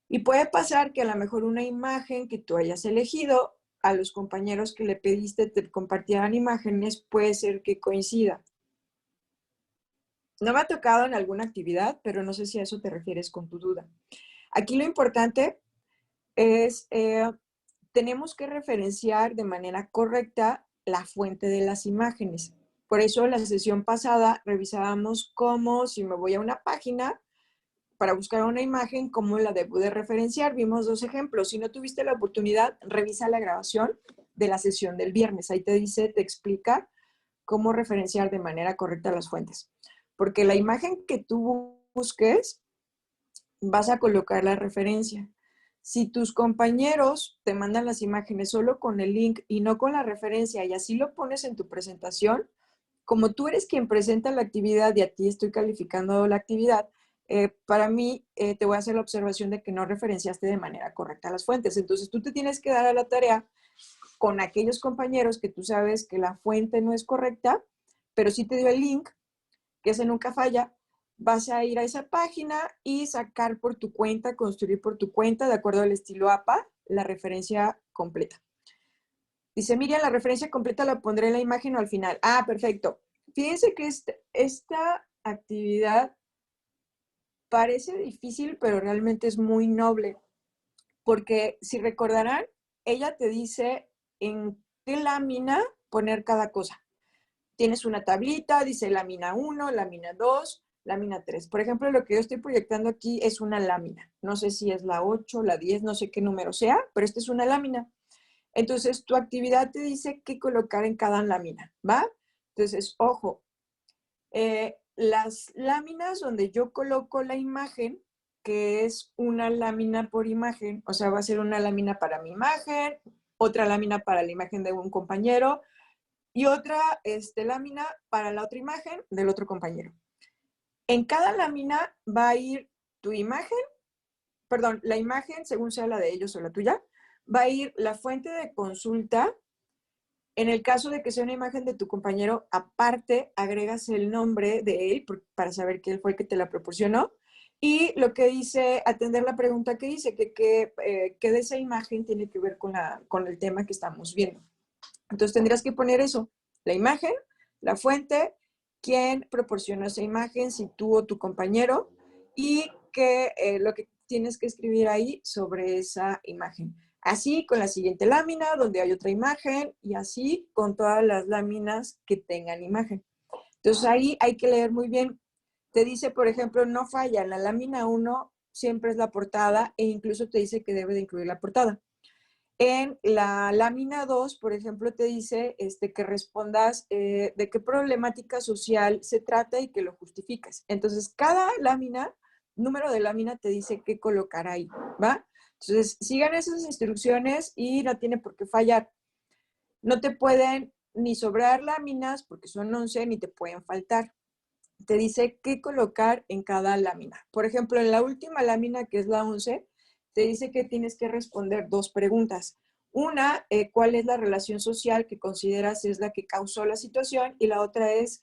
Y puede pasar que a lo mejor una imagen que tú hayas elegido, a los compañeros que le pediste te compartieran imágenes, puede ser que coincida. No me ha tocado en alguna actividad, pero no sé si a eso te refieres con tu duda. Aquí lo importante es, tenemos que referenciar de manera correcta la fuente de las imágenes. Por eso en la sesión pasada revisábamos cómo, si me voy a una página para buscar una imagen, cómo la debo de referenciar. Vimos 2 ejemplos. Si no tuviste la oportunidad, revisa la grabación de la sesión del viernes. Ahí te dice, te explica cómo referenciar de manera correcta las fuentes. Porque la imagen que tú busques, vas a colocar la referencia. Si tus compañeros te mandan las imágenes solo con el link y no con la referencia y así lo pones en tu presentación, como tú eres quien presenta la actividad y a ti estoy calificando la actividad, para mí te voy a hacer la observación de que no referenciaste de manera correcta las fuentes. Entonces tú te tienes que dar a la tarea con aquellos compañeros que tú sabes que la fuente no es correcta, pero sí te dio el link, que ese nunca falla. Vas a ir a esa página y sacar por tu cuenta, construir por tu cuenta, de acuerdo al estilo APA, la referencia completa. Dice Miriam, la referencia completa la pondré en la imagen o al final. Ah, perfecto. Fíjense que esta actividad parece difícil, pero realmente es muy noble. Porque si recordarán, ella te dice en qué lámina poner cada cosa. Tienes una tablita, dice lámina 1, lámina 2, lámina 3. Por ejemplo, lo que yo estoy proyectando aquí es una lámina. No sé si es la 8, la 10, no sé qué número sea, pero esta es una lámina. Entonces, tu actividad te dice qué colocar en cada lámina, ¿va? Entonces, ojo, las láminas donde yo coloco la imagen, que es una lámina por imagen, o sea, va a ser una lámina para mi imagen, otra lámina para la imagen de un compañero y otra lámina para la otra imagen del otro compañero. En cada lámina va a ir tu imagen, perdón, la imagen, según sea la de ellos o la tuya, va a ir la fuente de consulta. En el caso de que sea una imagen de tu compañero, aparte agregas el nombre de él para saber que él fue el que te la proporcionó. Y lo que dice, atender la pregunta que dice, que de esa imagen tiene que ver con el tema que estamos viendo. Entonces tendrías que poner eso, la imagen, la fuente, quién proporcionó esa imagen, si tú o tu compañero, y lo que tienes que escribir ahí sobre esa imagen. Así con la siguiente lámina, donde hay otra imagen, y así con todas las láminas que tengan imagen. Entonces ahí hay que leer muy bien. Te dice, por ejemplo, no falla, en la lámina 1 siempre es la portada e incluso te dice que debe de incluir la portada. En la lámina 2, por ejemplo, te dice que respondas de qué problemática social se trata y que lo justifiques. Entonces, cada lámina, número de lámina te dice qué colocar ahí, ¿va? Entonces, sigan esas instrucciones y no tiene por qué fallar. No te pueden ni sobrar láminas porque son 11, ni te pueden faltar. Te dice qué colocar en cada lámina. Por ejemplo, en la última lámina, que es la 11, te dice que tienes que responder 2 preguntas. Una, ¿cuál es la relación social que consideras es la que causó la situación? Y la otra es,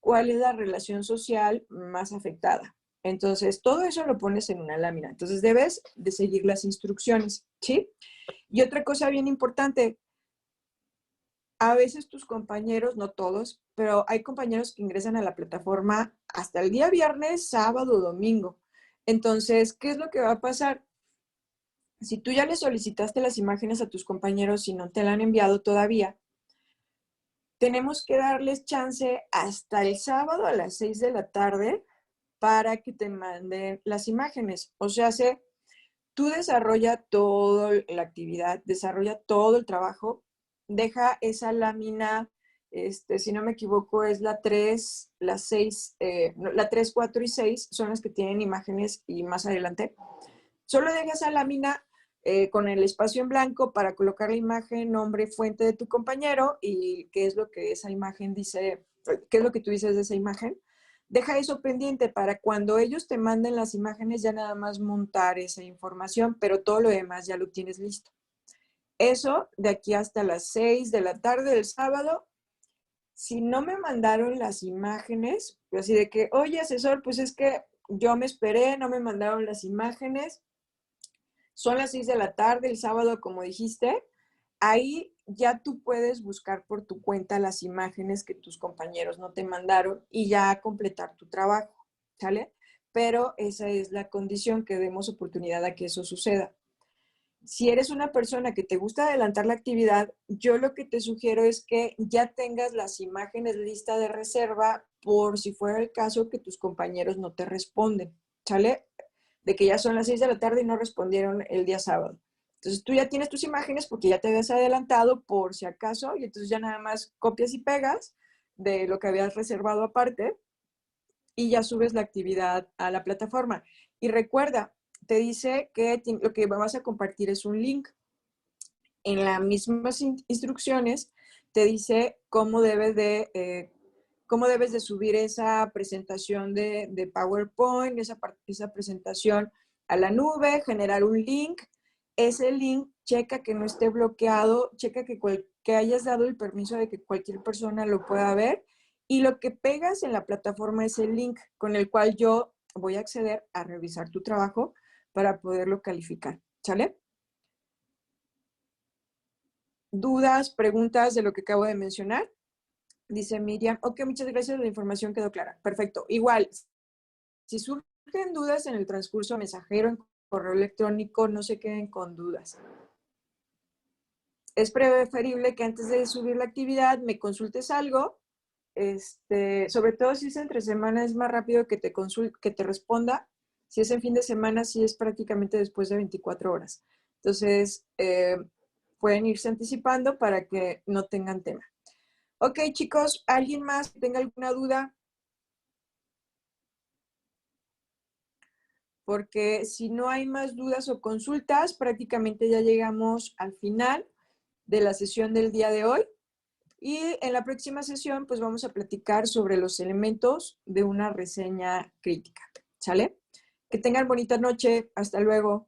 ¿cuál es la relación social más afectada? Entonces, todo eso lo pones en una lámina. Entonces, debes de seguir las instrucciones, ¿sí? Y otra cosa bien importante, a veces tus compañeros, no todos, pero hay compañeros que ingresan a la plataforma hasta el día viernes, sábado o domingo. Entonces, ¿qué es lo que va a pasar? Si tú ya le solicitaste las imágenes a tus compañeros y no te la han enviado todavía, tenemos que darles chance hasta el sábado a las 6 de la tarde para que te manden las imágenes. O sea, tú desarrolla toda la actividad, desarrolla todo el trabajo, deja esa lámina, si no me equivoco, es la 3, la 6, la 3, 4 y 6 son las que tienen imágenes y más adelante. Solo deja esa lámina con el espacio en blanco para colocar la imagen, nombre, fuente de tu compañero y qué es lo que esa imagen dice, qué es lo que tú dices de esa imagen. Deja eso pendiente para cuando ellos te manden las imágenes ya nada más montar esa información, pero todo lo demás ya lo tienes listo. Eso de aquí hasta las 6 de la tarde del sábado. Si no me mandaron las imágenes, así de que, oye, asesor, pues es que yo me esperé, no me mandaron las imágenes, son las 6 de la tarde, el sábado, como dijiste, ahí ya tú puedes buscar por tu cuenta las imágenes que tus compañeros no te mandaron y ya completar tu trabajo, ¿sale? Pero esa es la condición, que demos oportunidad a que eso suceda. Si eres una persona que te gusta adelantar la actividad, yo lo que te sugiero es que ya tengas las imágenes lista de reserva por si fuera el caso que tus compañeros no te responden, ¿sale? De que ya son las 6 de la tarde y no respondieron el día sábado. Entonces tú ya tienes tus imágenes porque ya te habías adelantado por si acaso y entonces ya nada más copias y pegas de lo que habías reservado aparte y ya subes la actividad a la plataforma. Y recuerda, te dice que lo que vas a compartir es un link. En las mismas instrucciones te dice cómo debes de subir esa presentación de PowerPoint, esa presentación a la nube, generar un link. Ese link, checa que no esté bloqueado, checa que hayas dado el permiso de que cualquier persona lo pueda ver. Y lo que pegas en la plataforma es el link con el cual yo voy a acceder a revisar tu trabajo para poderlo calificar. ¿Sale? ¿Dudas, preguntas de lo que acabo de mencionar? Dice Miriam, ok, muchas gracias, la información quedó clara. Perfecto. Igual, si surgen dudas en el transcurso mensajero, en correo electrónico, no se queden con dudas. Es preferible que antes de subir la actividad me consultes algo, sobre todo si es entre semana, es más rápido que te responda. Si es en fin de semana, sí es prácticamente después de 24 horas. Entonces, pueden irse anticipando para que no tengan tema. Ok, chicos, ¿alguien más que tenga alguna duda? Porque si no hay más dudas o consultas, prácticamente ya llegamos al final de la sesión del día de hoy. Y en la próxima sesión, pues vamos a platicar sobre los elementos de una reseña crítica. ¿Sale? Que tengan bonita noche. Hasta luego.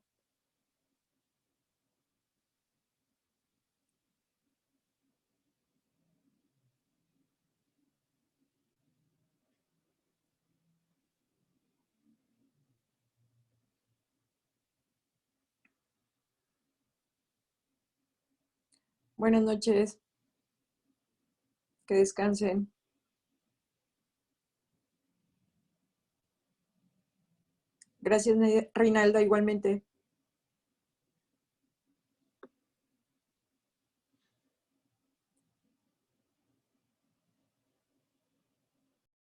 Buenas noches. Que descansen. Gracias, Reinalda, igualmente.